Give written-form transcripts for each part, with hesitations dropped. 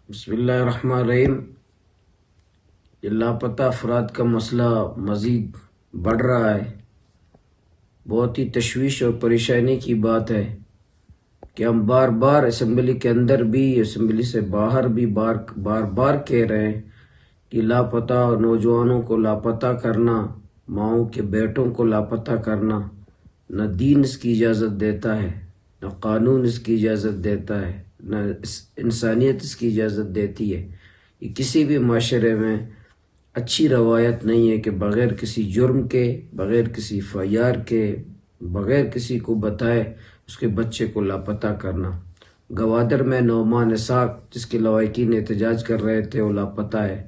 بسم اللہ الرحمن الرحیم۔ یہ لاپتہ افراد کا مسئلہ مزید بڑھ رہا ہے۔ بہت ہی تشویش اور پریشانی کی بات ہے کہ ہم بار بار اسمبلی کے اندر بھی، اسمبلی سے باہر بھی بار کہہ رہے ہیں کہ لاپتہ نوجوانوں کو لاپتہ کرنا، ماؤں کے بیٹوں کو لاپتہ کرنا، نہ دین اس کی اجازت دیتا ہے، نہ قانون اس کی اجازت دیتا ہے، نہ انسانیت اس کی اجازت دیتی ہے۔ یہ کسی بھی معاشرے میں اچھی روایت نہیں ہے کہ بغیر کسی جرم کے، بغیر کسی FIR کے، بغیر کسی کو بتائے اس کے بچے کو لاپتہ کرنا۔ گوادر میں نعمان اسحاق جس کے لواحقین احتجاج کر رہے تھے وہ لاپتہ ہے۔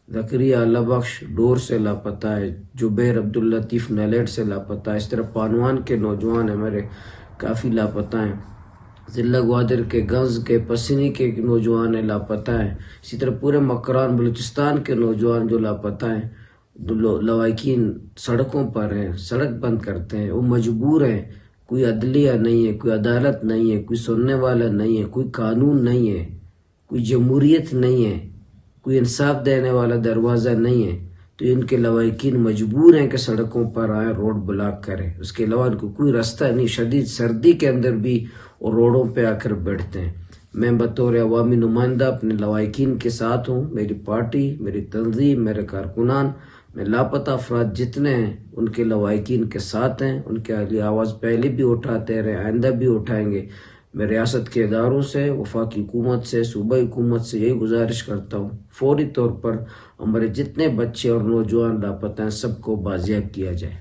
زکریا اللہ بخش ڈور سے لاپتہ ہے۔ جبیر عبداللطیف نالیڈ سے لاپتہ ہے۔ اس طرح پانوان کے نوجوان ہمارے کافی لاپتہ ہیں۔ ضلع گوادر کے گنز کے پسینی کے نوجوان لاپتہ ہیں۔ اسی طرح پورے مکران بلوچستان کے نوجوان جو لاپتہ ہیں، لواحقین سڑکوں پر ہیں، سڑک بند کرتے ہیں، وہ مجبور ہیں۔ کوئی عدلیہ نہیں ہے، کوئی عدالت نہیں ہے، کوئی سننے والا نہیں ہے، کوئی قانون نہیں ہے، کوئی جمہوریت نہیں ہے، کوئی انصاف دینے والا دروازہ نہیں ہے، تو ان کے لواحقین مجبور ہیں کہ سڑکوں پر آئیں، روڈ بلاک کریں۔ اس کے علاوہ ان کو کوئی راستہ نہیں۔ شدید سردی کے اندر بھی وہ روڈوں پہ آ کر بیٹھتے ہیں۔ میں بطور عوامی نمائندہ اپنے لواحقین کے ساتھ ہوں۔ میری پارٹی، میری تنظیم، میرے کارکنان، میں لاپتہ افراد جتنے ہیں ان کے لواحقین کے ساتھ ہیں۔ ان کے لیے آواز پہلے بھی اٹھاتے رہے، آئندہ بھی اٹھائیں گے۔ میں ریاست کے اداروں سے، وفاقی حکومت سے، صوبائی حکومت سے یہی گزارش کرتا ہوں فوری طور پر ہمارے جتنے بچے اور نوجوان لاپتہ ہیں سب کو بازیاب کیا جائے۔